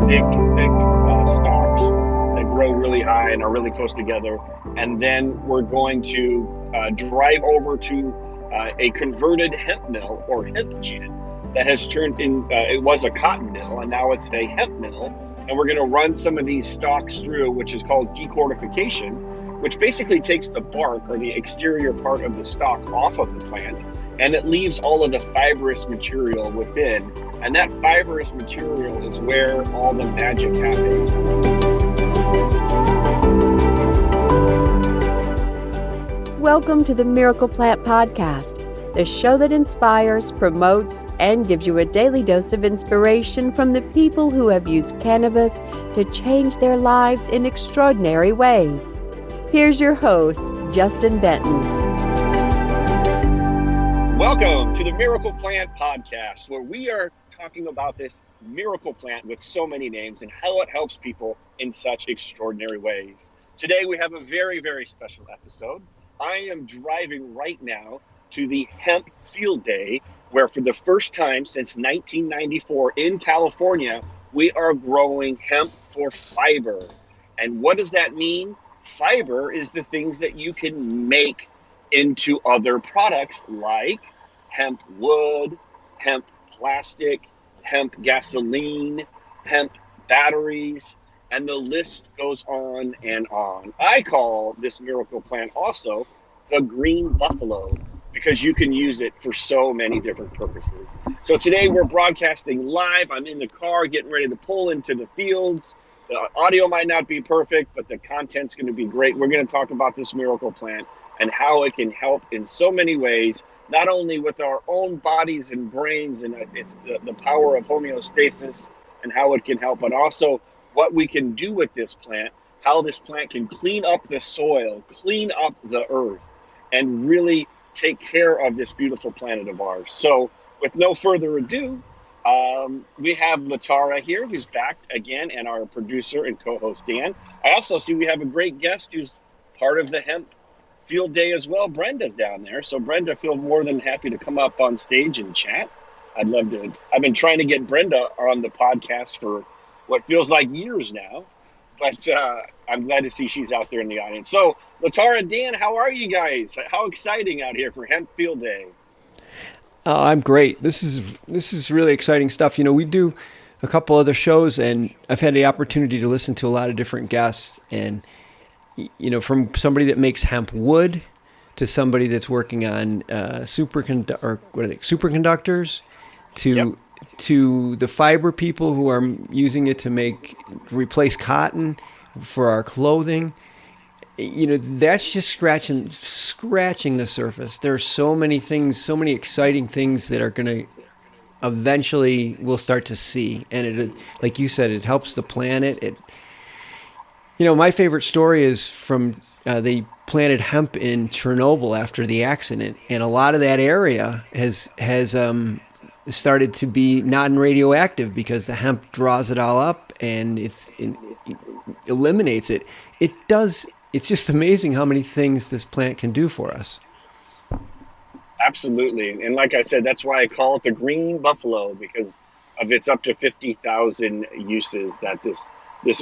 thick stalks that grow really high and are really close together. And then we're going to drive over to a converted hemp mill or hemp gin that has turned in, it was a cotton mill and now it's a hemp mill. And we're going to run some of these stalks through, which is called decortification, which basically takes the bark or the exterior part of the stalk off of the plant, and it leaves all of the fibrous material within. And that fibrous material is where all the magic happens. Welcome to the Miracle Plant Podcast, the show that inspires, promotes, and gives you a daily dose of inspiration from the people who have used cannabis to change their lives in extraordinary ways. Here's your host, Justin Benton. Welcome to the Miracle Plant Podcast, where we are talking about this miracle plant with so many names and how it helps people in such extraordinary ways. Today we have a very, very special episode. I am driving right now to the Hemp Field Day, where for the first time since 1994 in California, we are growing hemp for fiber. And what does that mean? Fiber is the things that you can make into other products like hemp wood, hemp plastic, hemp gasoline, hemp batteries, and the list goes on and on. I call this miracle plant also the green buffalo, because you can use it for so many different purposes. So today we're broadcasting live. I'm in the car getting ready to pull into the fields. The audio might not be perfect, but the content's going to be great. We're going to talk about this miracle plant and how it can help in so many ways, not only with our own bodies and brains, and it's the power of homeostasis and how it can help, but also what we can do with this plant, how this plant can clean up the soil, clean up the earth, and really take care of this beautiful planet of ours. So with no further ado, we have LaTara here, who's back again, and our producer and co-host Dan. I also see we have a great guest who's part of the Hemp Field Day as well. Brenda's down there. So Brenda, feel more than happy to come up on stage and chat. I'd love to. I've been trying to get Brenda on the podcast for what feels like years now, but I'm glad to see she's out there in the audience. So LaTara, Dan, how are you guys? How exciting out here for Hemp Field Day? I'm great. This is really exciting stuff. You know, we do a couple other shows, and I've had the opportunity to listen to a lot of different guests, and you know, from somebody that makes hemp wood to somebody that's working on superconductors to the fiber people who are using it to replace cotton for our clothing. You know, that's just scratching the surface. There are so many things, so many exciting things that are going to eventually we'll start to see. And it, like you said, it helps the planet. You know, my favorite story is from they planted hemp in Chernobyl after the accident, and a lot of that area has started to be non-radioactive because the hemp draws it all up and it eliminates it. It's just amazing how many things this plant can do for us. Absolutely. And like I said, that's why I call it the green buffalo, because of its up to 50,000 uses that this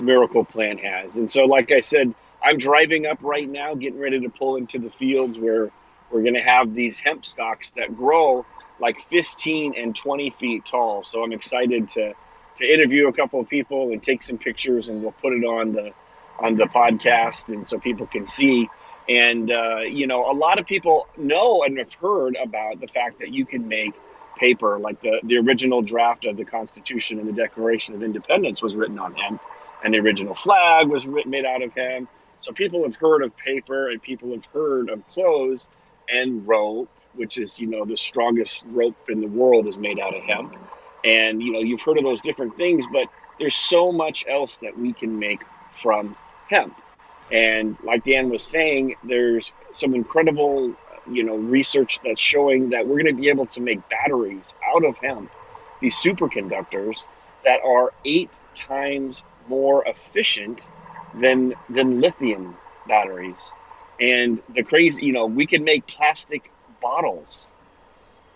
miracle plant has. And so, like I said, I'm driving up right now, getting ready to pull into the fields where we're going to have these hemp stalks that grow like 15 and 20 feet tall. So I'm excited to interview a couple of people and take some pictures, and we'll put it on the podcast, and so people can see. And you know, a lot of people know and have heard about the fact that you can make paper, like the original draft of the Constitution and the Declaration of Independence was written on hemp, and the original flag was made out of hemp. So people have heard of paper, and people have heard of clothes and rope, which is, you know, the strongest rope in the world is made out of hemp. And, you know, you've heard of those different things, but there's so much else that we can make from hemp. And like Dan was saying, there's some incredible, you know, research that's showing that we're going to be able to make batteries out of hemp, these superconductors that are 8 times more efficient than lithium batteries. And the crazy, you know, we can make plastic bottles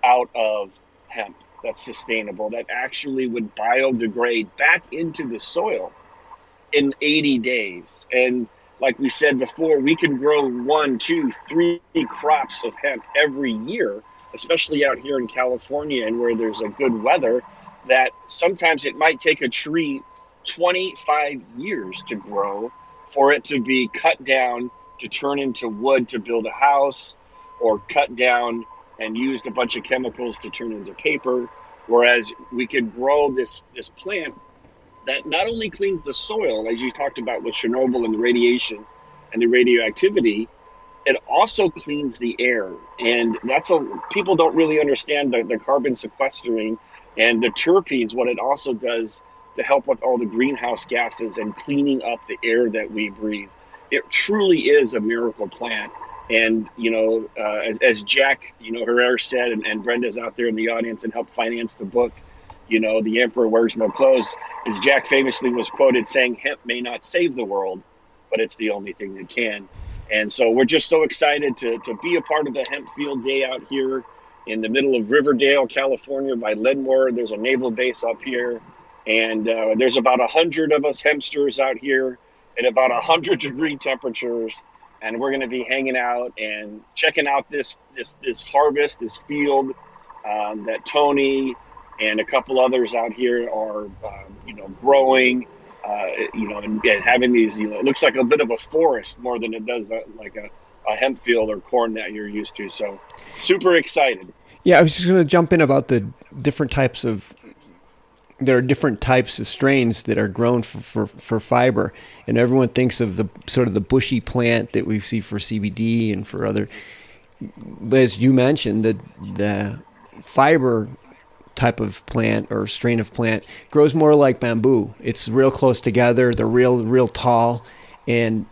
out of hemp. that's sustainable, that actually would biodegrade back into the soil in 80 days. And like we said before, we can grow 1, 2, 3 crops of hemp every year, especially out here in California and where there's a good weather, that sometimes it might take a tree 25 years to grow for it to be cut down to turn into wood to build a house, or cut down and used a bunch of chemicals to turn into paper. Whereas we could grow this plant that not only cleans the soil, as you talked about with Chernobyl and the radiation and the radioactivity, it also cleans the air. And people don't really understand the carbon sequestering and the terpenes, what it also does to help with all the greenhouse gases and cleaning up the air that we breathe. It truly is a miracle plant. And, as Jack, Herrera said, and Brenda's out there in the audience and helped finance the book, The Emperor Wears No Clothes, as Jack famously was quoted saying, hemp may not save the world, but it's the only thing that can. And so we're just so excited to be a part of the Hemp Field Day out here in the middle of Riverdale, California by Leadmore. There's a naval base up here. And there's about 100 of us hempsters out here at about 100-degree temperatures. And we're going to be hanging out and checking out this harvest, this field that Tony and a couple others out here are, growing, and having these, it looks like a bit of a forest more than it does like a hemp field or corn that you're used to. So super excited. Yeah, I was just going to jump in about the different types of, there are different types of strains that are grown for fiber. And everyone thinks of the sort of the bushy plant that we see for CBD and for other, but as you mentioned, the fiber type of plant or strain of plant grows more like bamboo. It's real close together. They're real tall, and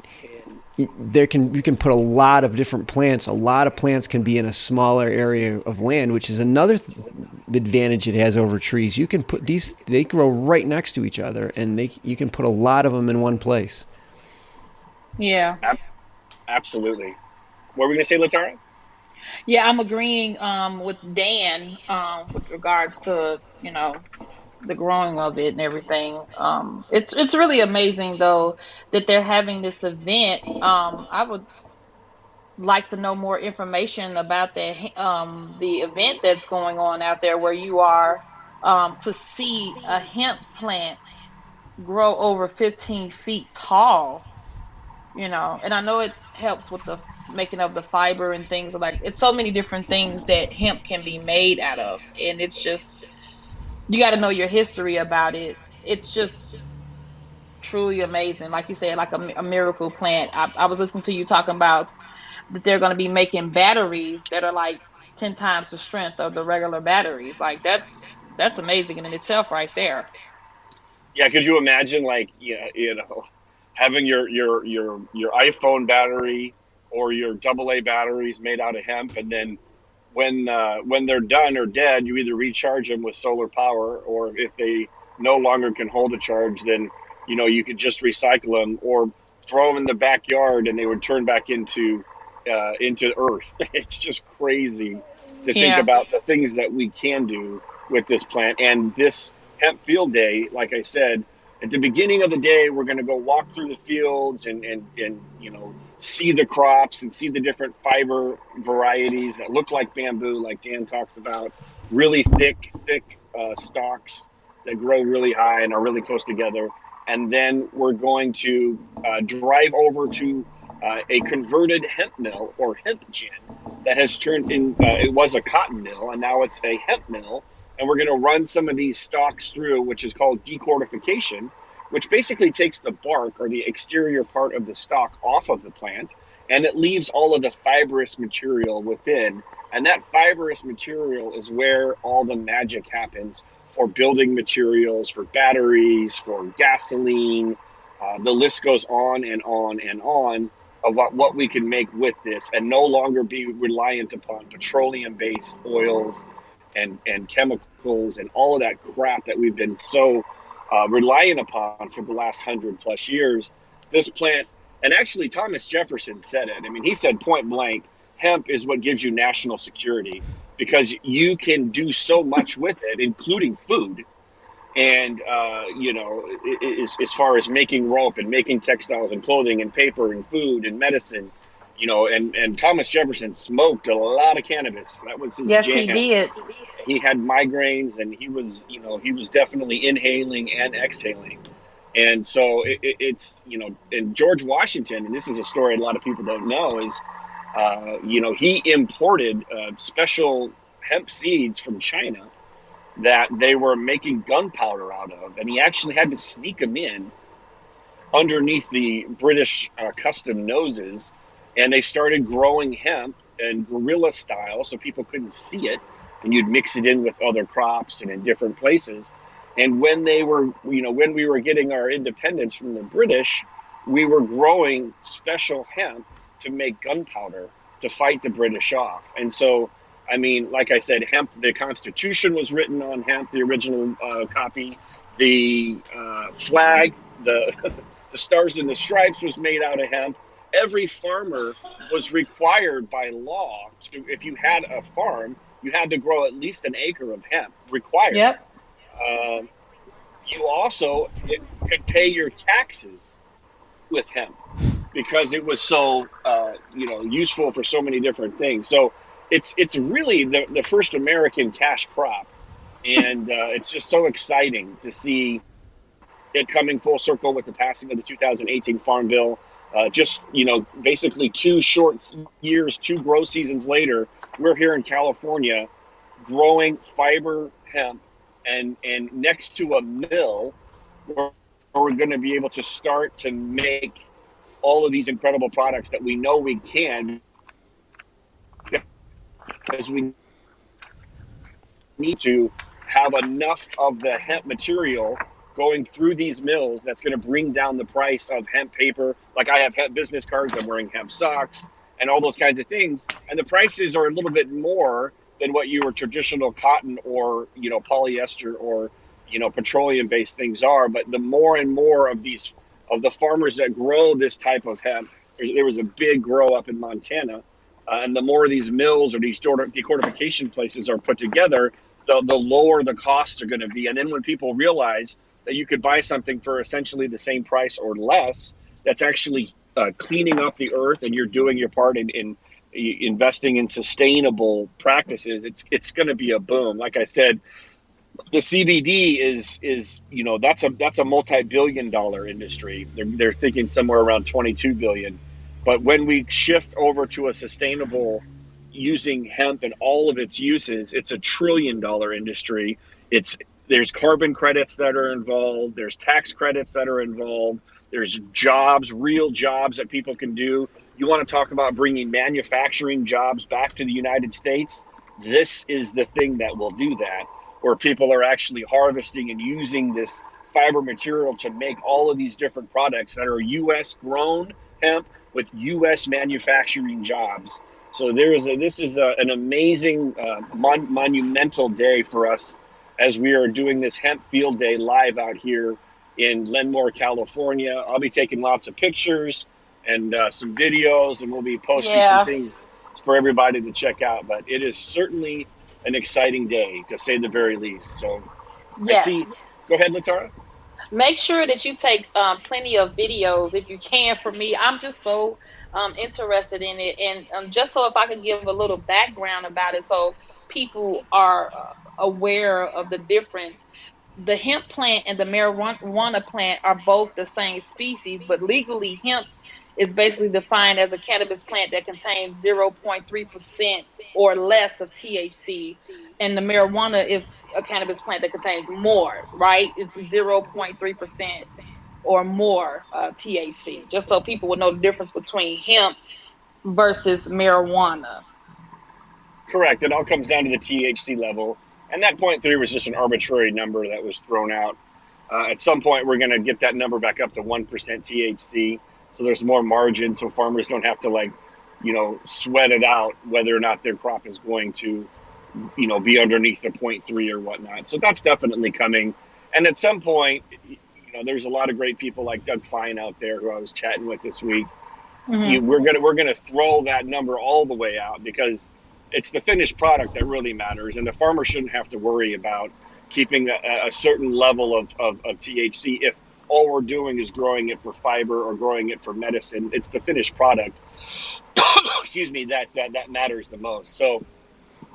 you can put a lot of different plants. A lot of plants can be in a smaller area of land, which is another advantage it has over trees. You can put these; they grow right next to each other, and you can put a lot of them in one place. Yeah, absolutely. What were we going to say, LaTara? Yeah, I'm agreeing with Dan with regards to, the growing of it and everything. It's really amazing, though, that they're having this event. I would like to know more information about the event that's going on out there where you are, to see a hemp plant grow over 15 feet tall, and I know it helps with the making of the fiber and things like, it's so many different things that hemp can be made out of, and it's just, you got to know your history about it. It's just truly amazing, like you said, like a miracle plant. I was listening to you talking about that they're going to be making batteries that are like 10 times the strength of the regular batteries. Like that's amazing in itself right there. Yeah, could you imagine, like, having your iPhone battery or your AA batteries made out of hemp, and then when they're done or dead, you either recharge them with solar power, or if they no longer can hold a charge, then you could just recycle them or throw them in the backyard, and they would turn back into earth. It's just crazy to think about the things that we can do with this plant. And this Hemp Field Day, like I said, at the beginning of the day, we're going to go walk through the fields and see the crops and see the different fiber varieties that look like bamboo, like Dan talks about, really thick stalks that grow really high and are really close together. And then we're going to drive over to a converted hemp mill or hemp gin that has turned in, it was a cotton mill and now it's a hemp mill. And we're going to run some of these stalks through, which is called decortification, which basically takes the bark or the exterior part of the stalk off of the plant, and it leaves all of the fibrous material within. And that fibrous material is where all the magic happens for building materials, for batteries, for gasoline. The list goes on and on and on of what we can make with this, and no longer be reliant upon petroleum-based oils and chemicals and all of that crap that we've been so reliant upon for the last 100+ years. This plant, and actually Thomas Jefferson said it. I mean, he said point blank, hemp is what gives you national security. because you can do so much with it, including food. And, as far as making rope and making textiles and clothing and paper and food and medicine, and Thomas Jefferson smoked a lot of cannabis. That was his Yes, he jam. did. He had migraines, and he was definitely inhaling and exhaling. And so it's, and George Washington, and this is a story a lot of people don't know, is, he imported special hemp seeds from China that they were making gunpowder out of. And he actually had to sneak them in underneath the British custom noses. And they started growing hemp in guerrilla style so people couldn't see it. And you'd mix it in with other crops and in different places. And when when we were getting our independence from the British, we were growing special hemp to make gunpowder to fight the British off. And so, I mean, like I said, hemp, the Constitution was written on hemp, the original copy. The flag, the Stars and the Stripes was made out of hemp. Every farmer was required by law to, if you had a farm, you had to grow at least an acre of hemp, required. Yep. You also could pay your taxes with hemp because it was so useful for so many different things. So it's really the first American cash crop, and it's just so exciting to see it coming full circle with the passing of the 2018 Farm Bill. Basically 2 short years, 2 grow seasons later, we're here in California growing fiber hemp and next to a mill where we're going to be able to start to make all of these incredible products that we know we can, because we need to have enough of the hemp material going through these mills that's going to bring down the price of hemp paper. Like I have hemp business cards, I'm wearing hemp socks and all those kinds of things. And the prices are a little bit more than what your traditional cotton or, polyester or, petroleum-based things are. But the more and more of the farmers that grow this type of hemp, there was a big grow up in Montana. And the more of these mills or these decortification places are put together, the lower the costs are going to be. And then when people realize that you could buy something for essentially the same price or less, that's actually cleaning up the earth, and you're doing your part in investing in sustainable practices, it's going to be a boom. Like I said, the CBD is that's a multi-billion-dollar industry. They're thinking somewhere around 22 billion. But when we shift over to a sustainable using hemp and all of its uses, it's a $1 trillion industry. There's carbon credits that are involved. There's tax credits that are involved. There's jobs, real jobs that people can do. You want to talk about bringing manufacturing jobs back to the United States? This is the thing that will do that, where people are actually harvesting and using this fiber material to make all of these different products that are U.S. grown hemp with U.S. manufacturing jobs. So this is an amazing, monumental day for us as we are doing this Hemp Field Day live out here in Lenmore, California. I'll be taking lots of pictures and some videos, and we'll be posting some things for everybody to check out. But it is certainly an exciting day, to say the very least. So Yes. Go ahead, LaTara. Make sure that you take plenty of videos if you can for me. I'm just so interested in it. And just so if I could give a little background about it so people are aware of the difference. The hemp plant and the marijuana plant are both the same species, but legally hemp is basically defined as a cannabis plant that contains 0.3% or less of THC. And the marijuana is a cannabis plant that contains more, right? It's 0.3% or more THC, just so people would know the difference between hemp versus marijuana. Correct. It all comes down to the THC level. And that 0.3 was just an arbitrary number that was thrown out. At some point, we're going to get that number back up to 1% THC. So there's more margin, so farmers don't have to sweat it out whether or not their crop is going to, be underneath the 0.3 or whatnot. So that's definitely coming. And at some point, there's a lot of great people like Doug Fine out there who I was chatting with this week. Mm-hmm. We're gonna throw that number all the way out, because it's the finished product that really matters, and the farmer shouldn't have to worry about keeping a certain level of THC if all we're doing is growing it for fiber or growing it for medicine. It's the finished product, excuse me, that matters the most. So,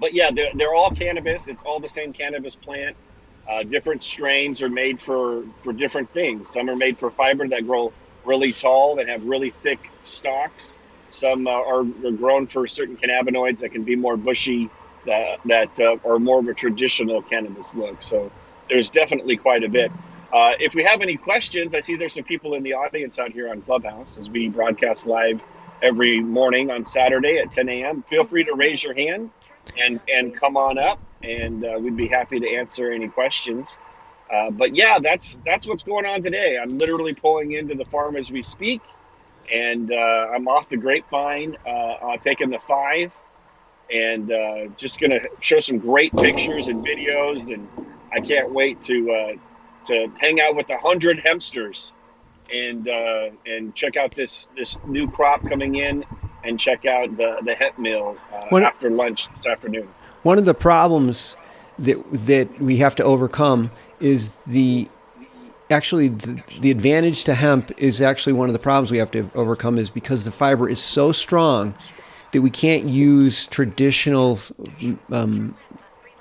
but yeah, they're all cannabis. It's all the same cannabis plant. Different strains are made for different things. Some are made for fiber that grow really tall and have really thick stalks. Some are grown for certain cannabinoids that can be more bushy, that are more of a traditional cannabis look. So there's definitely quite a bit. If we have any questions, I see there's some people in the audience out here on Clubhouse as we broadcast live every morning on Saturday at 10 a.m. Feel free to raise your hand and come on up, and we'd be happy to answer any questions. But yeah, that's what's going on today. I'm literally pulling into the farm as we speak, and I'm off the grapevine, taking the 5, and just gonna show some great pictures and videos, and I can't wait to hang out with 100 hempsters and check out this new crop coming in, and check out the hemp mill after lunch this afternoon. One of the problems that we have to overcome is the advantage to hemp is actually one of the problems we have to overcome, is because the fiber is so strong that we can't use traditional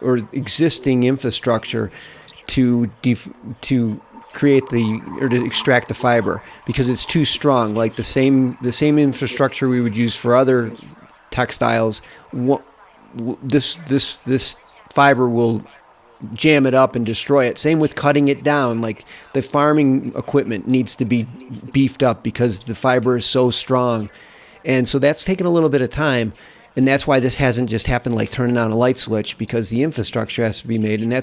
or existing infrastructure to create or to extract the fiber, because it's too strong. Like the same infrastructure we would use for other textiles, this fiber will jam it up and destroy it. Same with cutting it down. Like the farming equipment needs to be beefed up because the fiber is so strong. And so that's taken a little bit of time. And that's why this hasn't just happened like turning on a light switch, because the infrastructure has to be made. And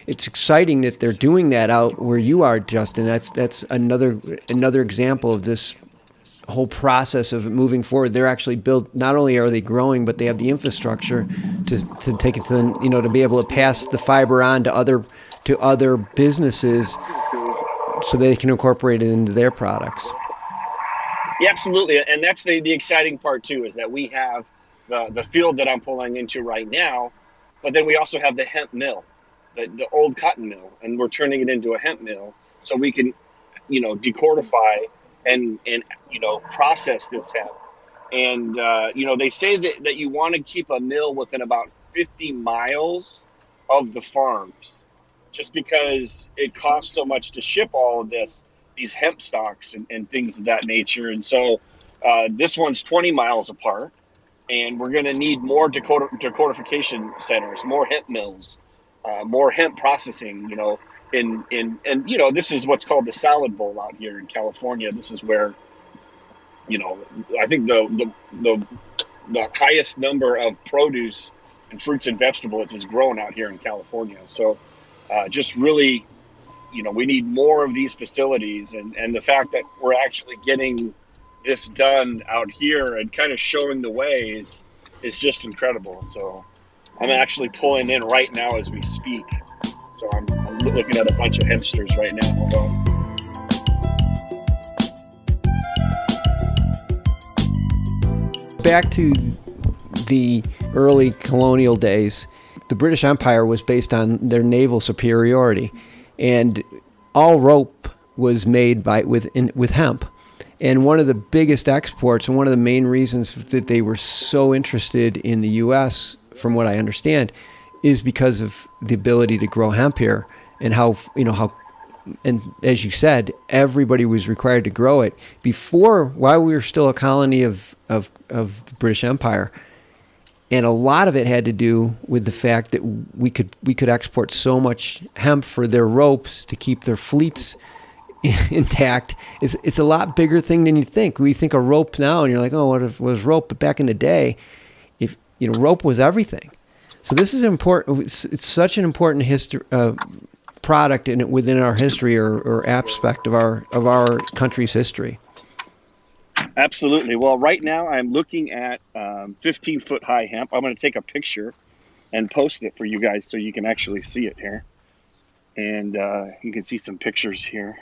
it's exciting that they're doing that out where you are, Justin. That's another example of this whole process of moving forward. They're actually built, not only are they growing, but they have the infrastructure to take it to, to be able to pass the fiber on to other businesses so they can incorporate it into their products. Yeah, absolutely. And that's the exciting part too, is that we have the field that I'm pulling into right now, but then we also have the hemp mill, the old cotton mill, and we're turning it into a hemp mill so we can, decordify and process this hemp. And, they say that you want to keep a mill within about 50 miles of the farms, just because it costs so much to ship all of these hemp stocks and things of that nature. And so this one's 20 miles apart, and we're going to need more decodification centers, more hemp mills, more hemp processing, and this is what's called the salad bowl out here in California. This is where, I think the highest number of produce and fruits and vegetables is grown out here in California. So just really, we need more of these facilities, and the fact that we're actually getting this done out here and kind of showing the way is just incredible. So I'm actually pulling in right now as we speak. So I'm looking at a bunch of hempsters right now. Hold on. Back to the early colonial days, the British Empire was based on their naval superiority, and all rope was made with hemp. And one of the biggest exports, and one of the main reasons that they were so interested in the U.S., from what I understand, is because of the ability to grow hemp here, and how, and as you said, everybody was required to grow it while we were still a colony of the British Empire. And a lot of it had to do with the fact that we could export so much hemp for their ropes to keep their fleets intact. It's a lot bigger thing than you think. We think of rope now, and you're like, oh, what was rope? But back in the day, rope was everything. So this is important. It's such an important product within our history or aspect of our country's history. Absolutely. Well, right now I'm looking at 15-foot high hemp. I'm going to take a picture and post it for you guys so you can actually see it here. And you can see some pictures here.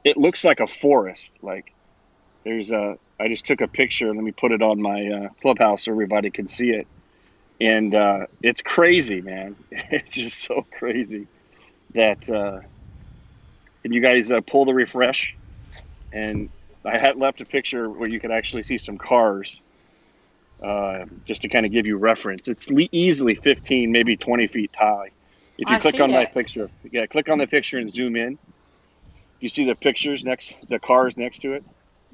It looks like a forest. Like I just took a picture. Let me put it on my Clubhouse so everybody can see it. And it's crazy, man. It's just so crazy that can you guys pull the refresh? And I had left a picture where you could actually see some cars, just to kind of give you reference. It's easily 15, maybe 20 feet high. If you I click see on my that. picture, click on the picture and zoom in. You see the pictures the cars next to it?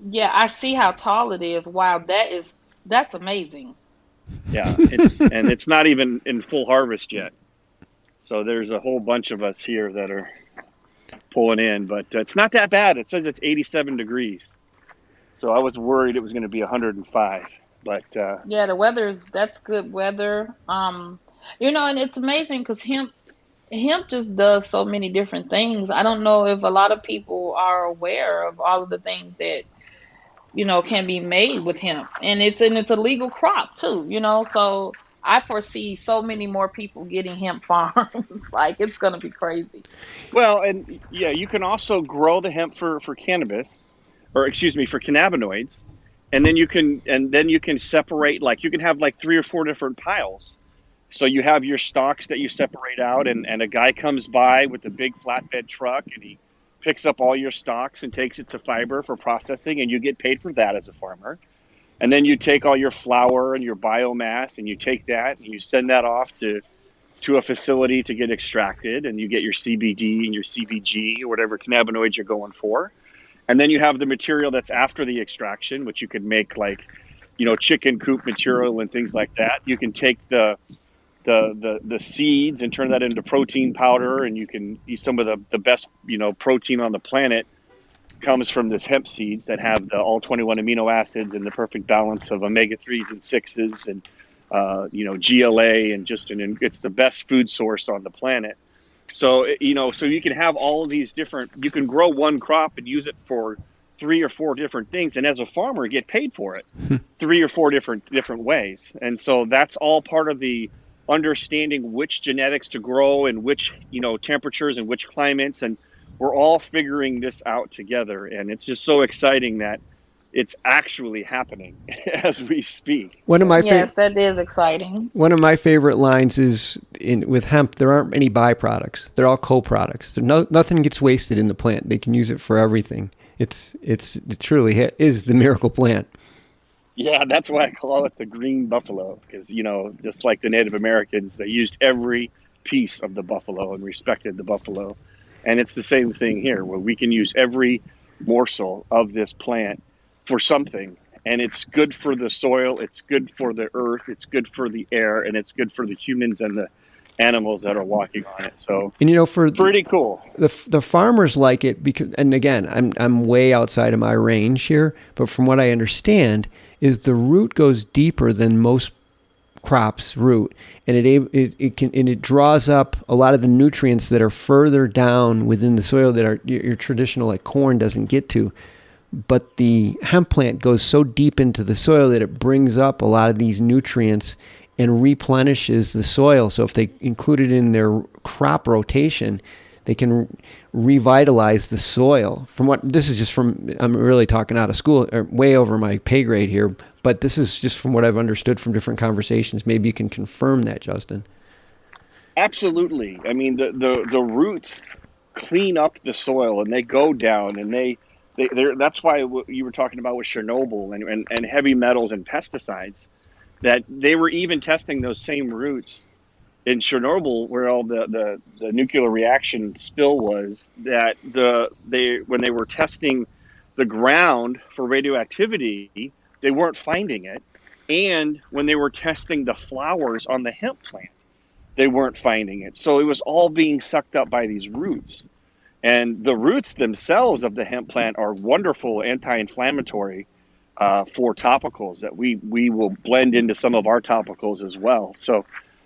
Yeah, I see how tall it is. Wow, that's amazing. Yeah, it's not even in full harvest yet. So there's a whole bunch of us here that are pulling in, but it's not that bad. It says it's 87 degrees. So I was worried it was going to be 105, but Yeah, that's good weather. And it's amazing because hemp just does so many different things. I don't know if a lot of people are aware of all of the things that can be made with hemp, and it's a legal crop too. So I foresee so many more people getting hemp farms. Like it's gonna be crazy. well, and yeah, you can also grow the hemp for cannabis, or excuse me, for cannabinoids, and then you can separate, like you can have like 3 or 4 different piles. So you have your stalks that you separate out, and a guy comes by with a big flatbed truck, and he picks up all your stalks and takes it to fiber for processing, and you get paid for that as a farmer. And then you take all your flour and your biomass, and you take that and you send that off to a facility to get extracted, and you get your CBD and your CBG or whatever cannabinoids you're going for. And then you have the material that's after the extraction, which you could make like, chicken coop material and things like that. You can take the seeds and turn that into protein powder, and you can eat some of the best protein on the planet comes from this hemp seeds that have all 21 amino acids and the perfect balance of omega-3s and 6s and GLA, and it's the best food source on the planet. So so you can have all of these different, you can grow one crop and use it for 3 or 4 different things, and as a farmer get paid for it 3 or 4 different ways. And so that's all part of the understanding which genetics to grow and which temperatures and which climates, and we're all figuring this out together, and it's just so exciting that it's actually happening as we speak. One of my Yes, that is exciting. One of my favorite lines is with hemp. There aren't any byproducts; they're all co-products. Nothing gets wasted in the plant. They can use it for everything. It truly is the miracle plant. Yeah, that's why I call it the green buffalo, because just like the Native Americans, they used every piece of the buffalo and respected the buffalo. And it's the same thing here, where we can use every morsel of this plant for something. And it's good for the soil, it's good for the earth, it's good for the air, and it's good for the humans and the animals that are walking on it. So, and for pretty cool. The farmers like it because, and again, I'm way outside of my range here, but from what I understand, is the root goes deeper than most crops root, and it draws up a lot of the nutrients that are further down within the soil that your traditional like corn doesn't get to. But the hemp plant goes so deep into the soil that it brings up a lot of these nutrients and replenishes the soil. So if they include it in their crop rotation, they can revitalize the soil. I'm really talking out of school, or way over my pay grade here, but this is just from what I've understood from different conversations. Maybe you can confirm that, Justin. Absolutely. I mean, the roots clean up the soil, and they go down, and that's why what you were talking about with Chernobyl and heavy metals and pesticides, that they were even testing those same roots in Chernobyl, where all the nuclear reaction spill was, that when they were testing the ground for radioactivity, they weren't finding it. And when they were testing the flowers on the hemp plant, they weren't finding it. So it was all being sucked up by these roots. And the roots themselves of the hemp plant are wonderful anti-inflammatory for topicals that we will blend into some of our topicals as well. So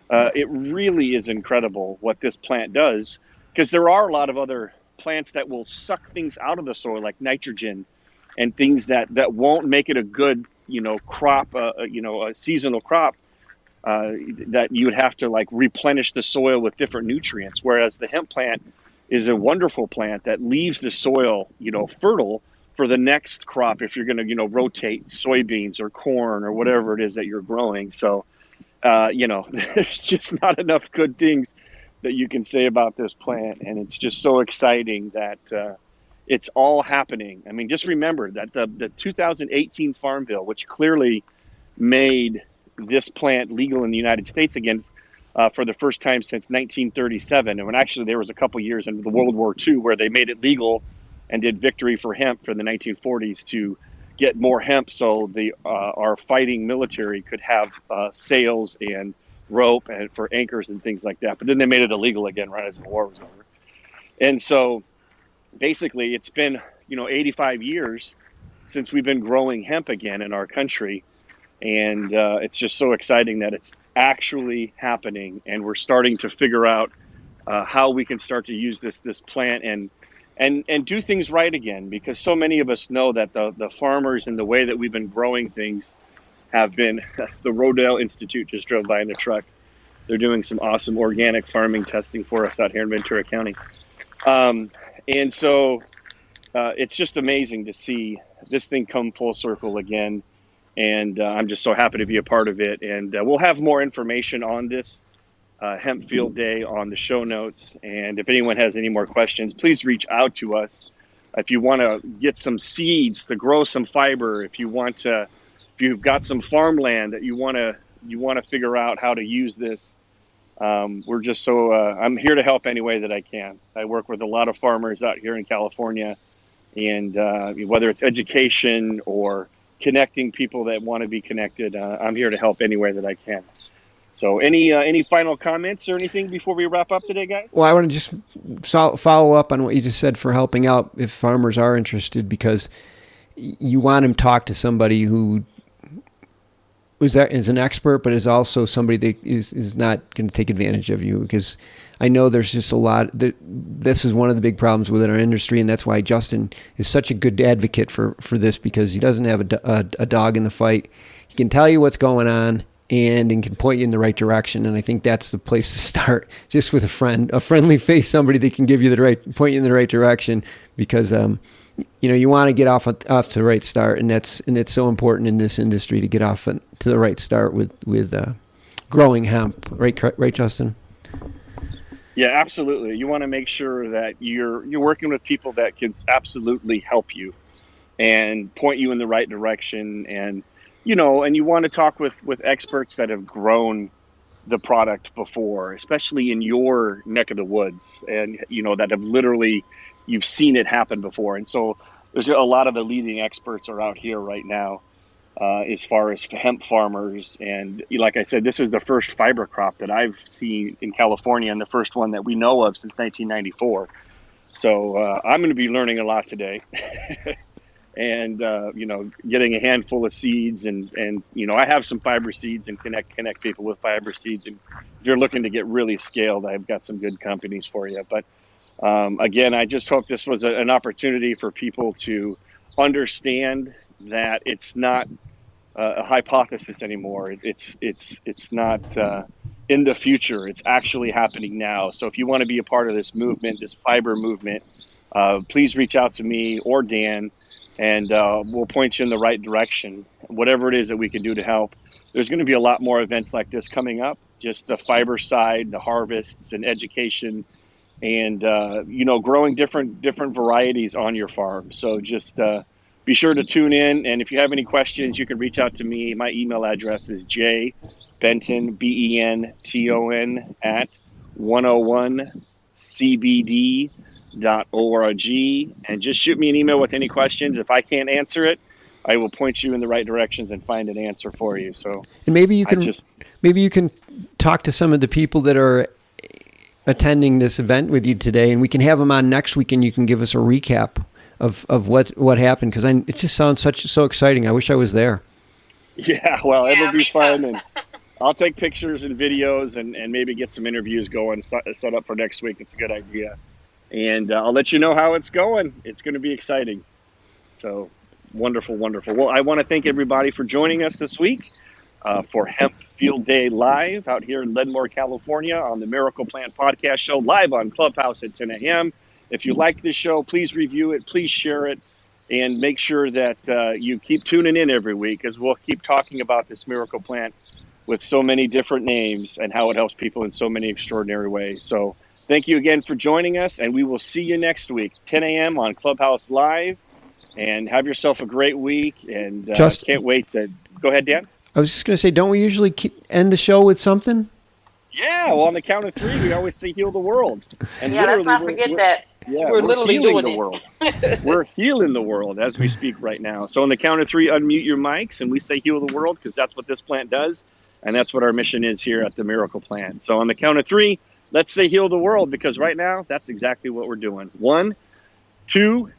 it really is incredible what this plant does, because there are a lot of other plants that will suck things out of the soil, like nitrogen and things that won't make it a good, crop, a seasonal crop, that you would have to like replenish the soil with different nutrients. Whereas the hemp plant is a wonderful plant that leaves the soil, fertile for the next crop if you're going to, rotate soybeans or corn or whatever it is that you're growing. So there's just not enough good things that you can say about this plant. And it's just so exciting that it's all happening. I mean, just remember that the 2018 Farm Bill, which clearly made this plant legal in the United States again for the first time since 1937. And when actually there was a couple years into the World War II where they made it legal and did victory for hemp for the 1940s to get more hemp so our fighting military could have sails and rope and for anchors and things like that. But then they made it illegal again right as the war was over. And so basically it's been 85 years since we've been growing hemp again in our country. And it's just so exciting that it's actually happening, and we're starting to figure out how we can start to use this plant and do things right again, because so many of us know that the farmers and the way that we've been growing things have been the Rodale Institute just drove by in the truck. They're doing some awesome organic farming testing for us out here in Ventura County. And so it's just amazing to see this thing come full circle again. And I'm just so happy to be a part of it. And we'll have more information on this Hemp Field Day on the show notes. And if anyone has any more questions, please reach out to us. If you want to get some seeds to grow some fiber, if you've got some farmland that you want to figure out how to use this, we're just so I'm here to help any way that I can. I work with a lot of farmers out here in California, and whether it's education or connecting people that want to be connected, I'm here to help any way that I can. So any final comments or anything before we wrap up today, guys? Well, I want to just follow up on what you just said for helping out if farmers are interested, because you want them to talk to somebody who is an expert, but is also somebody that is not going to take advantage of you, because I know there's just a lot. This is one of the big problems within our industry, and that's why Justin is such a good advocate for this, because he doesn't have a dog in the fight. He can tell you what's going on and can point you in the right direction, and I think that's the place to start, just with a friendly face, somebody that can give you point you in the right direction, because you want to get off to the right start, and it's so important in this industry to get off to the right start with growing hemp, right, Justin? Yeah, absolutely. You want to make sure that you're working with people that can absolutely help you and point you in the right direction, and you want to talk with experts that have grown the product before, especially in your neck of the woods, and that have literally you've seen it happen before. And so there's a lot of the leading experts are out here right now as far as hemp farmers. And like I said, this is the first fiber crop that I've seen in California, and the first one that we know of since 1994. So I'm going to be learning a lot today. And getting a handful of seeds, and I have some fiber seeds and connect people with fiber seeds. And if you're looking to get really scaled, I've got some good companies for you. But again, I just hope this was an opportunity for people to understand that it's not a hypothesis anymore. It's not in the future. It's actually happening now. So if you want to be a part of this movement, this fiber movement, please reach out to me or Dan, and we'll point you in the right direction, whatever it is that we can do to help. There's going to be a lot more events like this coming up, just the fiber side, the harvests and education, and growing different varieties on your farm. So just be sure to tune in, and if you have any questions, you can reach out to me. My email address is jbenton, BENTON at 101cbd.org, and just shoot me an email with any questions. If I can't answer it, I will point you in the right directions and find an answer for you. So, and maybe you can talk to some of the people that are attending this event with you today, and we can have them on next week, and you can give us a recap of what happened, because it just sounds so exciting. I wish I was there. Yeah, well, it'll be fun, and I'll take pictures and videos and maybe get some interviews going, set up for next week. It's a good idea. And I'll let you know how it's going. It's going to be exciting. So wonderful, wonderful. Well, I want to thank everybody for joining us this week for Hemp Field Day Live out here in Leadmore, California on the Miracle Plant Podcast Show, live on Clubhouse at 10 a.m. If you like this show, please review it, please share it, and make sure that you keep tuning in every week, as we'll keep talking about this miracle plant with so many different names and how it helps people in so many extraordinary ways. So thank you again for joining us, and we will see you next week, 10 a.m. on Clubhouse Live. And have yourself a great week, and can't wait to go ahead, Dan. I was just going to say, don't we usually end the show with something? Yeah, well, on the count of 3, we always say heal the world. And let's not forget that. Yeah, we're literally healing doing the world. We're healing the world as we speak right now. So on the count of 3, unmute your mics, and we say heal the world, because that's what this plant does, and that's what our mission is here at the Miracle Plant. So on the count of 3, let's say heal the world, because right now, that's exactly what we're doing. 1, 2,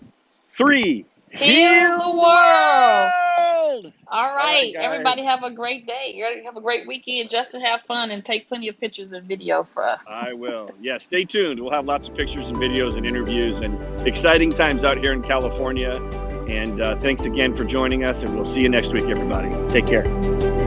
3. Heal the world. All right, guys. Everybody have a great day. Have a great weekend. Justin, have fun and take plenty of pictures and videos for us. I will. Yeah, stay tuned. We'll have lots of pictures and videos and interviews and exciting times out here in California. And thanks again for joining us, and we'll see you next week, everybody. Take care.